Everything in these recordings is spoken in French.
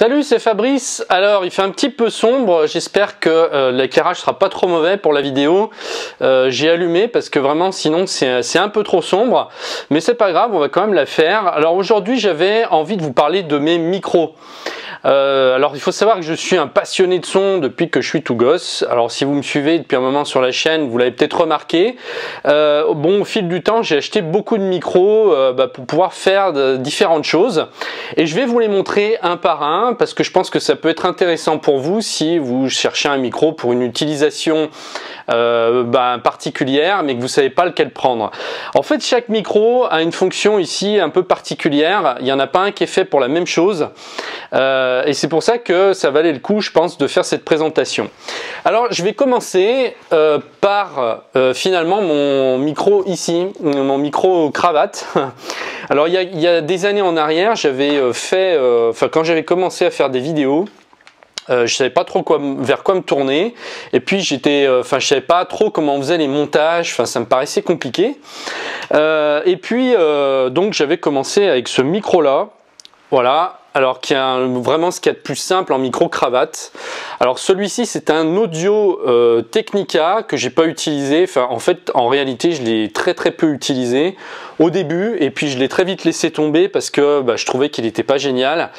Salut, c'est Fabrice. Alors, il fait un petit peu sombre. J'espère que l'éclairage sera pas trop mauvais pour la vidéo. J'ai allumé parce que vraiment, sinon, c'est un peu trop sombre. Mais c'est pas grave, on va quand même la faire. Alors aujourd'hui, j'avais envie de vous parler de mes micros. Alors il faut savoir que je suis un passionné de son depuis que je suis tout gosse. Alors si vous me suivez depuis un moment sur la chaîne, vous l'avez peut-être remarqué. Bon, au fil du temps, j'ai acheté beaucoup de micros pour pouvoir faire différentes choses. Et je vais vous les montrer un par un parce que je pense que ça peut être intéressant pour vous si vous cherchez un micro pour une utilisation particulière mais que vous savez pas lequel prendre. En fait, chaque micro a une fonction ici un peu particulière. Il n'y en a pas un qui est fait pour la même chose. Et c'est pour ça que ça valait le coup, je pense, de faire cette présentation. Alors, je vais commencer par finalement mon micro ici, mon micro cravate. Alors, il y a des années en arrière, j'avais quand j'avais commencé à faire des vidéos, je savais pas trop vers quoi me tourner, et puis je savais pas trop comment on faisait les montages, ça me paraissait compliqué. Et puis donc j'avais commencé avec ce micro là, voilà. Alors qui a vraiment ce qu'il y a de plus simple en micro cravate. Alors celui-ci c'est un Audio Technica que j'ai pas utilisé. En fait en réalité je l'ai très peu utilisé au début et puis je l'ai très vite laissé tomber parce que je trouvais qu'il n'était pas génial.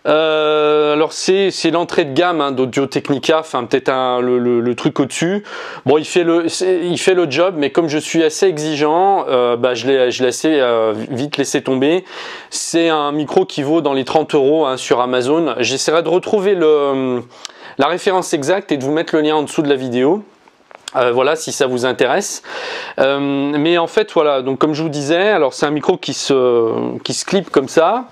Alors c'est l'entrée de gamme d'Audio Technica, peut-être le truc au-dessus. Bon, il fait le job, mais comme je suis assez exigeant, je l'ai assez vite laissé tomber. C'est un micro qui vaut dans les 30 € sur Amazon. J'essaierai de retrouver la référence exacte et de vous mettre le lien en dessous de la vidéo. Voilà, si ça vous intéresse. Mais en fait, voilà, donc comme je vous disais, alors c'est un micro qui se clip comme ça,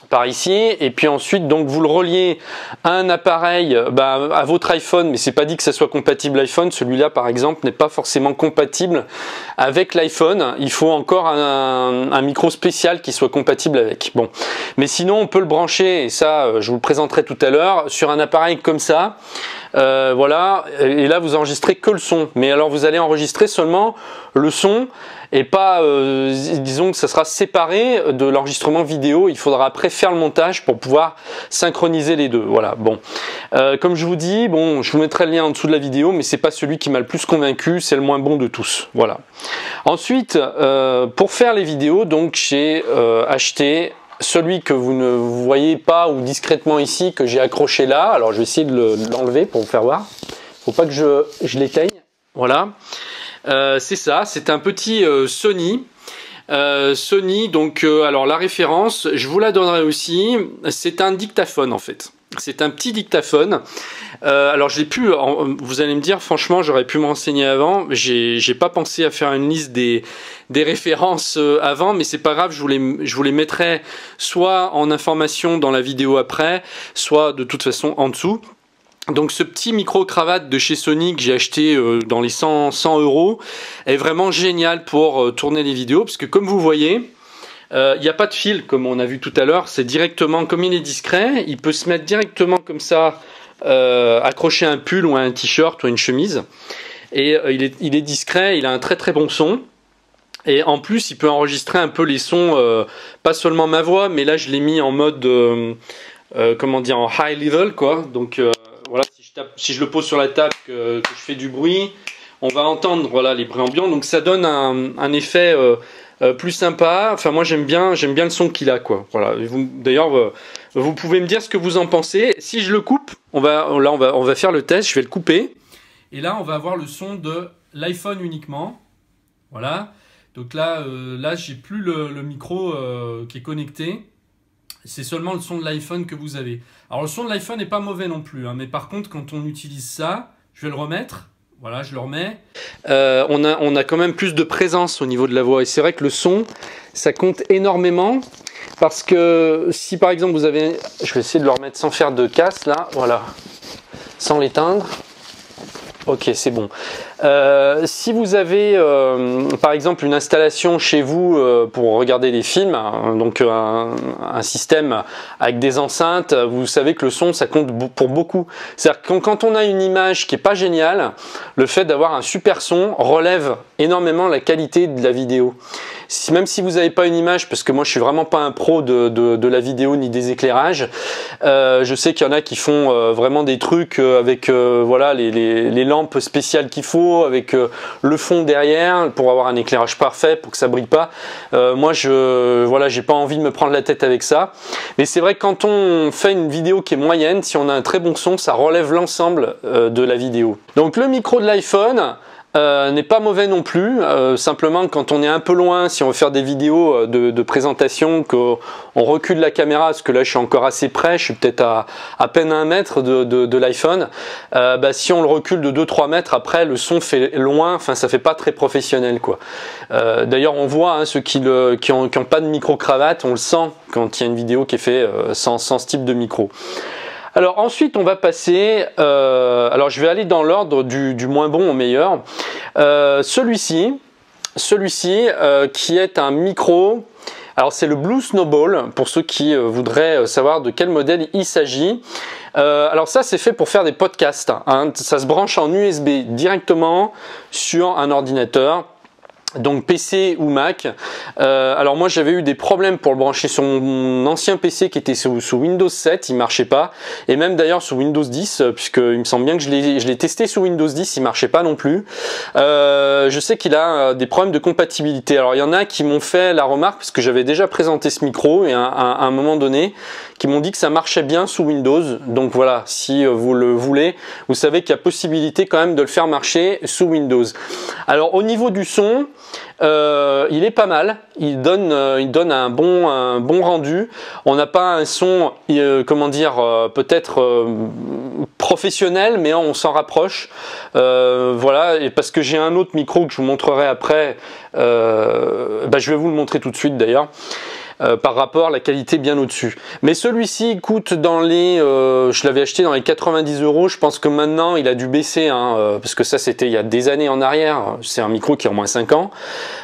par ici, et puis ensuite donc vous le reliez à un appareil, à votre iPhone, mais c'est pas dit que ça soit compatible iPhone. Celui-là par exemple n'est pas forcément compatible avec l'iPhone. Il faut encore un micro spécial qui soit compatible avec. Bon, mais sinon on peut le brancher, et ça je vous le présenterai tout à l'heure, sur un appareil comme ça. Voilà, et là vous enregistrez que le son, mais alors vous allez enregistrer seulement le son et pas disons que ça sera séparé de l'enregistrement vidéo. Il faudra après faire le montage pour pouvoir synchroniser les deux. Voilà, bon, comme je vous dis, bon, je vous mettrai le lien en dessous de la vidéo, mais c'est pas celui qui m'a le plus convaincu, c'est le moins bon de tous. Voilà. Ensuite, pour faire les vidéos, donc j'ai acheté celui que vous ne voyez pas ou discrètement ici, que j'ai accroché là. Alors je vais essayer de l'enlever pour vous faire voir. Faut pas que je l'éteigne. Voilà. C'est ça, c'est un petit Sony. Sony, donc alors la référence, je vous la donnerai aussi. C'est un dictaphone en fait. C'est un petit dictaphone. Alors j'ai pu, vous allez me dire, franchement, j'aurais pu me renseigner avant. J'ai pas pensé à faire une liste des références avant, mais c'est pas grave. Je vous les mettrai soit en information dans la vidéo après, soit de toute façon en dessous. Donc ce petit micro cravate de chez Sony que j'ai acheté dans les 100 € est vraiment génial pour tourner les vidéos, parce que comme vous voyez, il n'y a pas de fil comme on a vu tout à l'heure. C'est directement, comme il est discret, il peut se mettre directement comme ça, accrocher un pull ou un t-shirt ou une chemise, et il est discret, il a un très bon son. Et en plus il peut enregistrer un peu les sons, pas seulement ma voix, mais là je l'ai mis en mode comment dire, en high level quoi. Donc voilà, si je le pose sur la table, que je fais du bruit, on va entendre, voilà, les bruits ambiants. Donc ça donne un effet plus sympa. Enfin moi j'aime bien le son qu'il a quoi. Voilà. D'ailleurs vous pouvez me dire ce que vous en pensez. Si je le coupe, on va faire le test. Je vais le couper. Et là on va avoir le son de l'iPhone uniquement. Voilà. Donc là j'ai plus le micro qui est connecté. C'est seulement le son de l'iPhone que vous avez. Alors le son de l'iPhone n'est pas mauvais non plus, mais par contre quand on utilise ça, je vais le remettre. Voilà, je le remets. On a quand même plus de présence au niveau de la voix. Et c'est vrai que le son, ça compte énormément. Parce que si par exemple vous avez... Je vais essayer de le remettre sans faire de casse là. Voilà. Sans l'éteindre. Ok, c'est bon. Si vous avez par exemple une installation chez vous pour regarder des films, donc un système avec des enceintes, vous savez que le son ça compte pour beaucoup. C'est-à-dire que quand on a une image qui est pas géniale, le fait d'avoir un super son relève énormément la qualité de la vidéo. Même si vous n'avez pas une image, parce que moi je suis vraiment pas un pro de la vidéo ni des éclairages, je sais qu'il y en a qui font vraiment des trucs avec voilà les lampes spéciales qu'il faut, avec le fond derrière pour avoir un éclairage parfait, pour que ça brille pas. Moi voilà, j'ai pas envie de me prendre la tête avec ça. Mais c'est vrai que quand on fait une vidéo qui est moyenne, si on a un très bon son, ça relève l'ensemble de la vidéo. Donc le micro de l'iPhone n'est pas mauvais non plus, simplement quand on est un peu loin, si on veut faire des vidéos de présentation, qu'on recule la caméra, parce que là je suis encore assez près, je suis peut-être à peine à 1 mètre de l'iPhone, si on le recule de 2-3 mètres, après le son fait loin, enfin ça fait pas très professionnel quoi. D'ailleurs on voit hein, ceux qui ont pas de micro-cravate, on le sent quand il y a une vidéo qui est faite sans ce type de micro. Alors ensuite on va passer, alors je vais aller dans l'ordre du moins bon au meilleur. Celui-ci qui est un micro, alors c'est le Blue Snowball pour ceux qui voudraient savoir de quel modèle il s'agit. Alors ça c'est fait pour faire des podcasts, hein. Ça se branche en USB directement sur un ordinateur. Donc PC ou Mac. Alors moi j'avais eu des problèmes pour le brancher sur mon ancien PC qui était sous Windows 7, il marchait pas, et même d'ailleurs sous Windows 10, puisque il me semble bien que je l'ai testé sous Windows 10, il marchait pas non plus. Je sais qu'il a des problèmes de compatibilité. Alors il y en a qui m'ont fait la remarque, parce que j'avais déjà présenté ce micro et à un moment donné, qui m'ont dit que ça marchait bien sous Windows. Donc voilà, si vous le voulez, vous savez qu'il y a possibilité quand même de le faire marcher sous Windows. Alors au niveau du son, il est pas mal, il donne un bon rendu. On n'a pas un son comment dire, peut-être professionnel, mais on s'en rapproche. Voilà, et parce que j'ai un autre micro que je vous montrerai après, je vais vous le montrer tout de suite d'ailleurs. Par rapport, la qualité bien au-dessus. Mais celui-ci coûte dans les, je l'avais acheté dans les 90 €. Je pense que maintenant il a dû baisser, hein, parce que ça c'était il y a des années en arrière. C'est un micro qui a au moins 5 ans.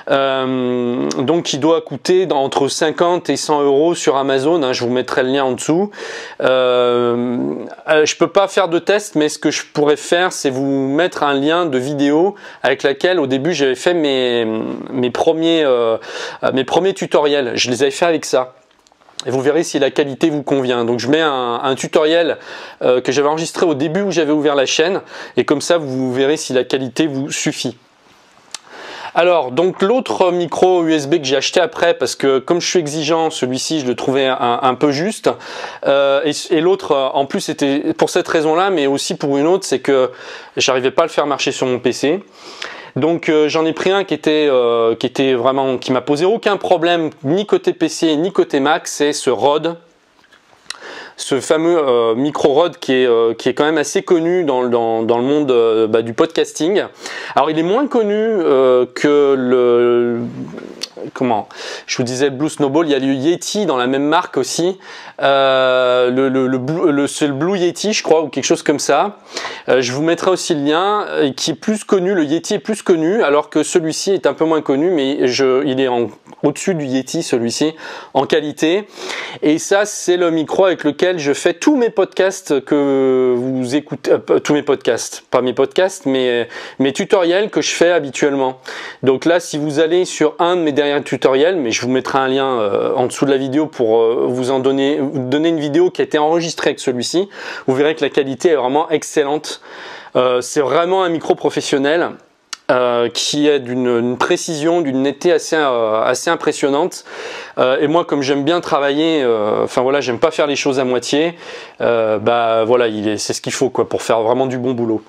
Donc il doit coûter entre 50 et 100 € sur Amazon. Hein, je vous mettrai le lien en dessous. Je peux pas faire de test, mais ce que je pourrais faire, c'est vous mettre un lien de vidéo avec laquelle au début j'avais fait mes premiers tutoriels. Je les avais fait avec ça. Et vous verrez si la qualité vous convient. Donc je mets un tutoriel que j'avais enregistré au début où j'avais ouvert la chaîne, et comme ça vous verrez si la qualité vous suffit. Alors donc l'autre micro USB que j'ai acheté après, parce que comme je suis exigeant, celui-ci je le trouvais un peu juste, et l'autre en plus c'était pour cette raison-là, mais aussi pour une autre, c'est que j'arrivais pas à le faire marcher sur mon PC. Donc j'en ai pris un qui m'a posé aucun problème ni côté PC ni côté Mac, c'est ce Rode. Ce fameux micro Rode qui est quand même assez connu dans le monde du podcasting. Alors il est moins connu que je vous disais le Blue Snowball. Il y a le Yeti dans la même marque aussi. C'est le Blue Yeti je crois, ou quelque chose comme ça. Je vous mettrai aussi le lien, qui est plus connu. Le Yeti est plus connu, alors que celui-ci est un peu moins connu, mais il est au-dessus du Yeti, celui-ci, en qualité. Et ça, c'est le micro avec lequel je fais tous mes podcasts que vous écoutez, tous mes podcasts, pas mes podcasts, mais mes tutoriels que je fais habituellement. Donc là, si vous allez sur un de mes derniers tutoriels, mais je vous mettrai un lien en dessous de la vidéo pour vous donner une vidéo qui a été enregistrée avec celui-ci, vous verrez que la qualité est vraiment excellente. C'est vraiment un micro professionnel. Qui est d'une précision, d'une netteté assez impressionnante. Et moi, comme j'aime bien travailler, voilà, j'aime pas faire les choses à moitié. Voilà, c'est ce qu'il faut quoi pour faire vraiment du bon boulot.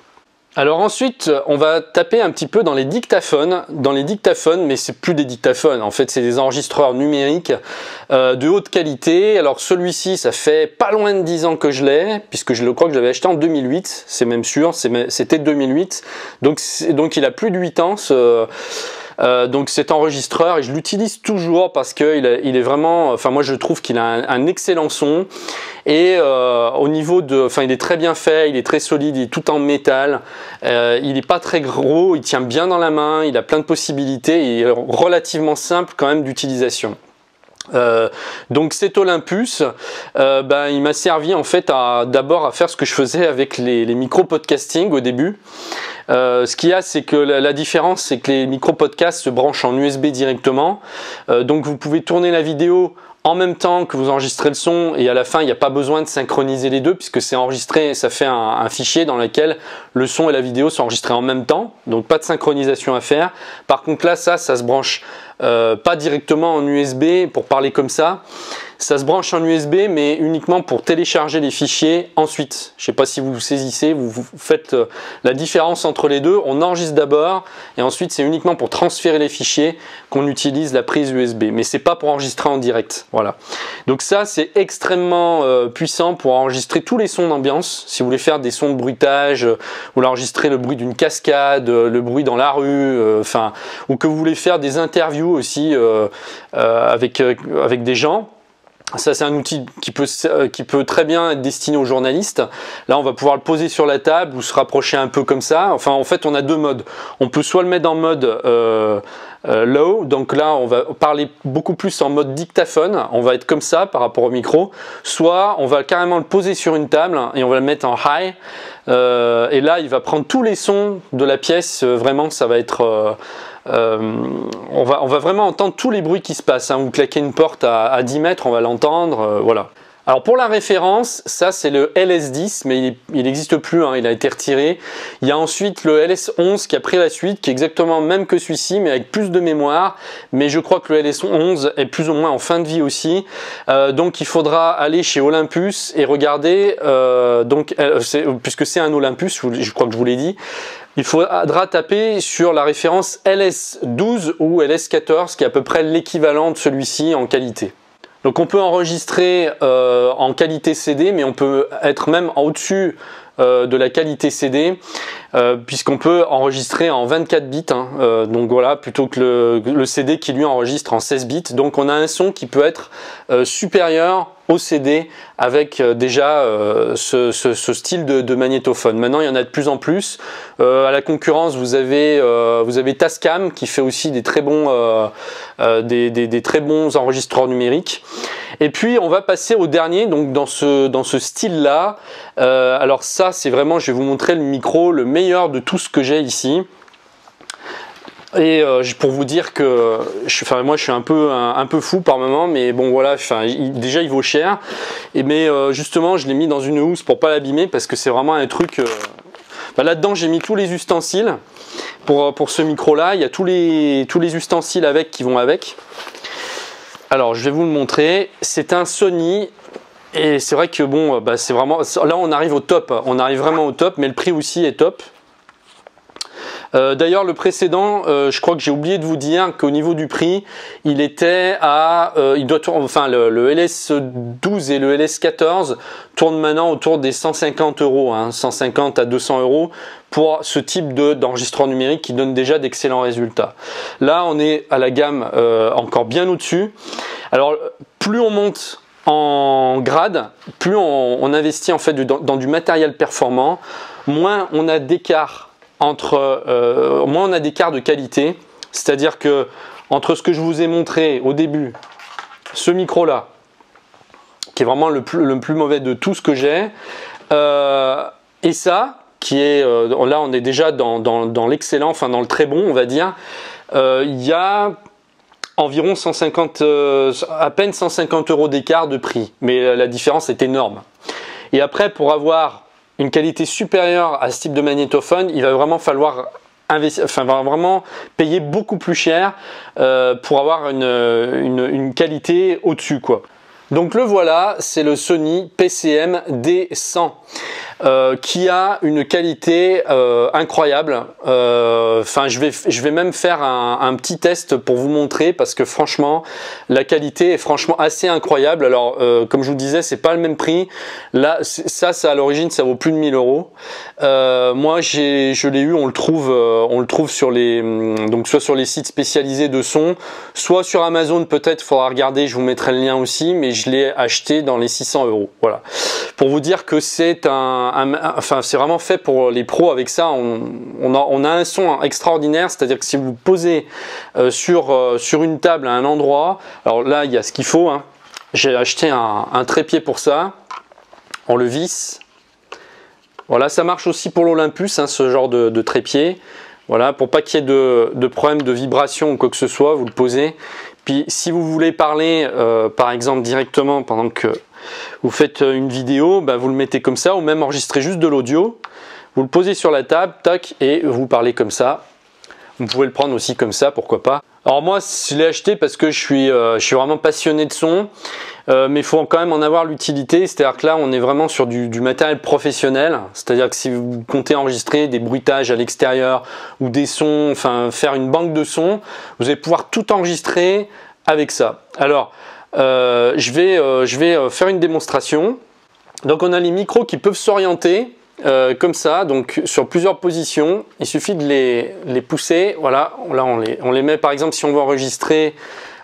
Alors ensuite, on va taper un petit peu dans les dictaphones. Mais c'est plus des dictaphones, en fait c'est des enregistreurs numériques de haute qualité. Alors celui-ci, ça fait pas loin de 10 ans que je l'ai, puisque je crois que je l'avais acheté en 2008, c'est même sûr, c'était 2008. Donc il a plus de 8 ans Donc cet enregistreur, et je l'utilise toujours parce que il est vraiment, enfin moi je trouve qu'il a un excellent son. Et au niveau de, enfin il est très bien fait, il est très solide, il est tout en métal, il n'est pas très gros, il tient bien dans la main, il a plein de possibilités et il est relativement simple quand même d'utilisation. Donc cet Olympus, il m'a servi en fait d'abord à faire ce que je faisais avec les micro-podcasting au début. Ce qu'il y a, c'est que la différence, c'est que les micro-podcasts se branchent en USB directement. Donc vous pouvez tourner la vidéo en même temps que vous enregistrez le son et à la fin il n'y a pas besoin de synchroniser les deux puisque c'est enregistré, ça fait un fichier dans lequel le son et la vidéo sont enregistrés en même temps, donc pas de synchronisation à faire. Par contre là ça se branche pas directement en USB pour parler comme ça se branche en USB mais uniquement pour télécharger les fichiers ensuite. Je ne sais pas si vous saisissez, vous faites la différence entre les deux. On enregistre d'abord et ensuite c'est uniquement pour transférer les fichiers qu'on utilise la prise USB, mais c'est pas pour enregistrer en direct. Voilà. Donc ça c'est extrêmement puissant pour enregistrer tous les sons d'ambiance. Si vous voulez faire des sons de bruitage, ou enregistrer le bruit d'une cascade, le bruit dans la rue, ou que vous voulez faire des interviews aussi avec des gens. Ça c'est un outil qui peut très bien être destiné aux journalistes. Là on va pouvoir le poser sur la table ou se rapprocher un peu comme ça. Enfin en fait on a deux modes. On peut soit le mettre en mode low, donc là on va parler beaucoup plus en mode dictaphone, on va être comme ça par rapport au micro. Soit on va carrément le poser sur une table et on va le mettre en high. Et là il va prendre tous les sons de la pièce, vraiment ça va être... on va vraiment entendre tous les bruits qui se passent, hein. Vous claquez une porte à 10 mètres, on va l'entendre, voilà. Alors pour la référence, ça c'est le LS10, mais il n'existe plus, hein, il a été retiré. Il y a ensuite le LS11 qui a pris la suite, qui est exactement le même que celui-ci, mais avec plus de mémoire. Mais je crois que le LS11 est plus ou moins en fin de vie aussi. Donc il faudra aller chez Olympus et regarder, puisque c'est un Olympus, je crois que je vous l'ai dit. Il faudra taper sur la référence LS12 ou LS14 qui est à peu près l'équivalent de celui-ci en qualité. Donc on peut enregistrer en qualité CD, mais on peut être même au-dessus de la qualité CD, puisqu'on peut enregistrer en 24 bits, hein, donc voilà, plutôt que le CD qui lui enregistre en 16 bits. Donc on a un son qui peut être supérieur au CD avec déjà ce style de magnétophone. Maintenant il y en a de plus en plus. À la concurrence vous avez Tascam qui fait aussi des très bons très bons enregistreurs numériques. Et puis on va passer au dernier, donc dans ce style là. Alors ça c'est vraiment, je vais vous montrer le micro le meilleur de tout ce que j'ai ici. Et pour vous dire que moi je suis un peu fou par moment, mais bon voilà, déjà il vaut cher. Mais justement je l'ai mis dans une housse pour pas l'abîmer parce que c'est vraiment un truc. Là-dedans j'ai mis tous les ustensiles pour ce micro là. Il y a tous les ustensiles qui vont avec. Alors je vais vous le montrer. C'est un Sony. Et c'est vrai que bon, c'est vraiment. Là on arrive au top. On arrive vraiment au top, mais le prix aussi est top. D'ailleurs le précédent, je crois que j'ai oublié de vous dire qu'au niveau du prix, il était à, le LS12 et le LS14 tournent maintenant autour des 150 €, hein, 150 à 200 € pour ce type d'enregistreur numérique qui donne déjà d'excellents résultats. Là on est à la gamme encore bien au-dessus. Alors plus on monte en grade, plus on investit en fait dans du matériel performant, moins on a d'écart moins on a d'écart de qualité, c'est-à-dire que entre ce que je vous ai montré au début, ce micro là, qui est vraiment le plus mauvais de tout ce que j'ai, et ça, qui est là on est déjà dans l'excellent, enfin dans le très bon on va dire, il y a environ à peine 150 € d'écart de prix, mais la différence est énorme. Et après pour avoir une qualité supérieure à ce type de magnétophone, il va vraiment falloir vraiment payer beaucoup plus cher pour avoir une qualité au-dessus, quoi. Donc le voilà, c'est le Sony PCM D100. qui a une qualité incroyable. Enfin, je vais même faire un petit test pour vous montrer parce que franchement, la qualité est franchement assez incroyable. Alors, comme je vous disais, c'est pas le même prix. Là, ça à l'origine, ça vaut plus de 1000 euros. Moi, je l'ai eu, on le trouve sur les, donc soit sur les sites spécialisés de son, soit sur Amazon peut-être. Faudra regarder, je vous mettrai le lien aussi, mais je l'ai acheté dans les 600 euros. Voilà, pour vous dire que c'est enfin, c'est vraiment fait pour les pros. Avec ça, on a un son extraordinaire. C'est-à-dire que si vous posez sur une table à un endroit, alors là, il y a ce qu'il faut. Hein. J'ai acheté un trépied pour ça. On le visse. Voilà, ça marche aussi pour l'Olympus, hein, ce genre de trépied. Voilà, pour pas qu'il y ait de problème de vibration ou quoi que ce soit, vous le posez. Puis si vous voulez parler, par exemple directement pendant que vous faites une vidéo, bah, vous le mettez comme ça, ou même enregistrer juste de l'audio. Vous le posez sur la table, tac, et vous parlez comme ça. Vous pouvez le prendre aussi comme ça, pourquoi pas. Alors moi, je l'ai acheté parce que je suis vraiment passionné de son, mais il faut quand même en avoir l'utilité. C'est-à-dire que là, on est vraiment sur du matériel professionnel. C'est-à-dire que si vous comptez enregistrer des bruitages à l'extérieur ou des sons, enfin faire une banque de sons, vous allez pouvoir tout enregistrer avec ça. Alors, je vais faire une démonstration. Donc on a les micros qui peuvent s'orienter comme ça, donc sur plusieurs positions. Il suffit de les pousser. Voilà, là on les met par exemple si on veut enregistrer.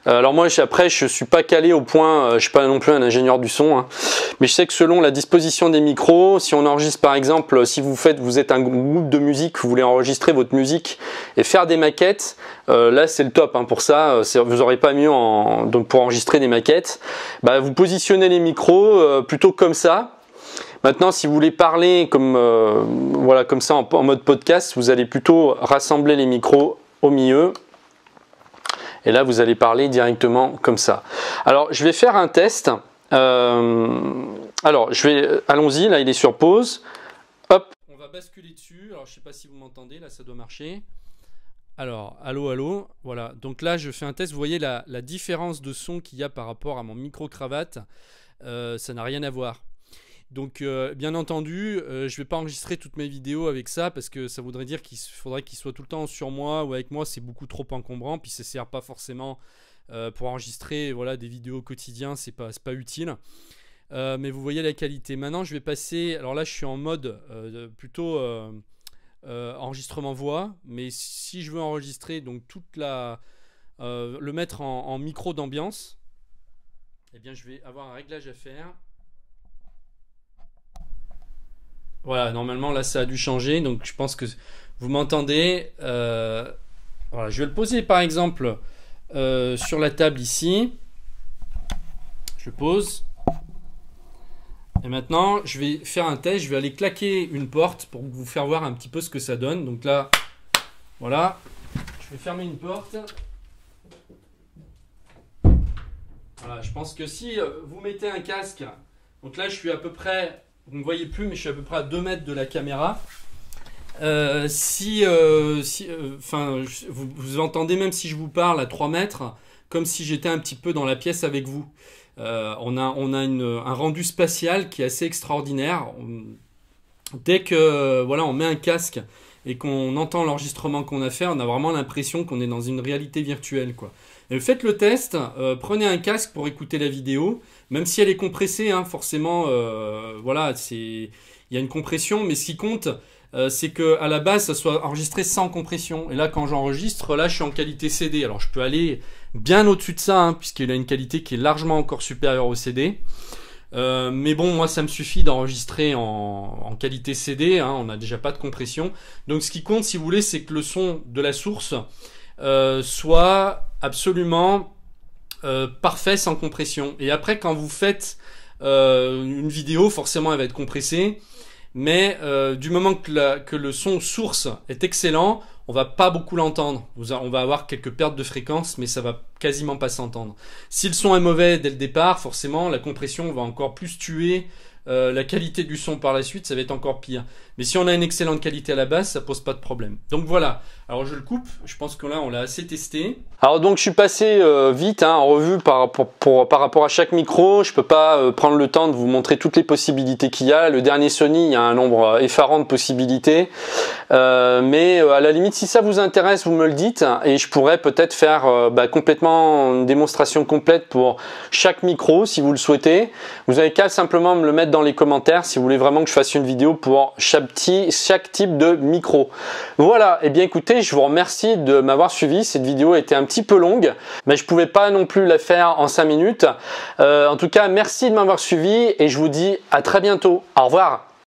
Alors moi après je suis pas calé au point, je suis pas non plus un ingénieur du son, hein, mais je sais que selon la disposition des micros, si on enregistre par exemple, si vous êtes un groupe de musique, vous voulez enregistrer votre musique et faire des maquettes, là c'est le top, hein, pour ça. Vous n'aurez pas mieux donc pour enregistrer des maquettes. Bah, vous positionnez les micros plutôt comme ça. Maintenant, si vous voulez parler comme voilà, comme ça en mode podcast, vous allez plutôt rassembler les micros au milieu. Et là, vous allez parler directement comme ça. Alors, je vais faire un test. Alors, allons-y. Là, il est sur pause. Hop. On va basculer dessus. Alors, je ne sais pas si vous m'entendez. Là, ça doit marcher. Alors, allô, allô. Voilà. Donc là, je fais un test. Vous voyez la différence de son qu'il y a par rapport à mon micro-cravate. Ça n'a rien à voir. Donc bien entendu, je ne vais pas enregistrer toutes mes vidéos avec ça parce que ça voudrait dire qu'il faudrait qu'il soit tout le temps sur moi ou avec moi, c'est beaucoup trop encombrant, puis ça ne sert pas forcément pour enregistrer voilà, des vidéos au quotidien, c'est pas utile. Mais vous voyez la qualité. Maintenant je vais passer, alors là je suis en mode plutôt enregistrement voix, mais si je veux enregistrer donc le mettre en micro d'ambiance, eh bien je vais avoir un réglage à faire. Voilà, normalement là ça a dû changer, donc je pense que vous m'entendez. Voilà, je vais le poser par exemple sur la table ici. Je le pose. Et maintenant je vais faire un test, je vais aller claquer une porte pour vous faire voir un petit peu ce que ça donne. Donc là, voilà, je vais fermer une porte. Voilà, je pense que si vous mettez un casque, donc là je suis à peu près... Vous ne me voyez plus, mais je suis à peu près à 2 mètres de la caméra. Vous entendez même si je vous parle à 3 mètres, comme si j'étais un petit peu dans la pièce avec vous. On a un rendu spatial qui est assez extraordinaire. Dès que voilà, on met un casque et qu'on entend l'enregistrement qu'on a fait, on a vraiment l'impression qu'on est dans une réalité virtuelle, quoi. Faites le test, prenez un casque pour écouter la vidéo, même si elle est compressée, hein, forcément, voilà, il y a une compression, mais ce qui compte, c'est qu'à la base, ça soit enregistré sans compression. Et là, quand j'enregistre, là, je suis en qualité CD. Alors, je peux aller bien au-dessus de ça, hein, puisqu'il a une qualité qui est largement encore supérieure au CD. Mais bon, moi, ça me suffit d'enregistrer en qualité CD, hein, on n'a déjà pas de compression. Donc, ce qui compte, si vous voulez, c'est que le son de la source soit absolument parfait sans compression. Et après, quand vous faites une vidéo, forcément elle va être compressée, mais du moment que le son source est excellent, on va pas beaucoup l'entendre. On va avoir quelques pertes de fréquence, mais ça va quasiment pas s'entendre. Si le son est mauvais dès le départ, forcément la compression va encore plus tuer la qualité du son par la suite, ça va être encore pire. Mais si on a une excellente qualité à la base, ça pose pas de problème. Donc voilà. Alors je le coupe. Je pense que là, on l'a assez testé. Alors donc je suis passé vite en revue par rapport à chaque micro. Je peux pas prendre le temps de vous montrer toutes les possibilités qu'il y a. Le dernier Sony, il y a un nombre effarant de possibilités. Mais à la limite, si ça vous intéresse, vous me le dites et je pourrais peut-être faire complètement une démonstration complète pour chaque micro si vous le souhaitez. Vous avez qu'à simplement me le mettre dans les commentaires si vous voulez vraiment que je fasse une vidéo pour chaque type de micro. Voilà, et bien écoutez, je vous remercie de m'avoir suivi. Cette vidéo était un petit peu longue, mais je pouvais pas non plus la faire en 5 minutes. En tout cas, merci de m'avoir suivi et je vous dis à très bientôt. Au revoir.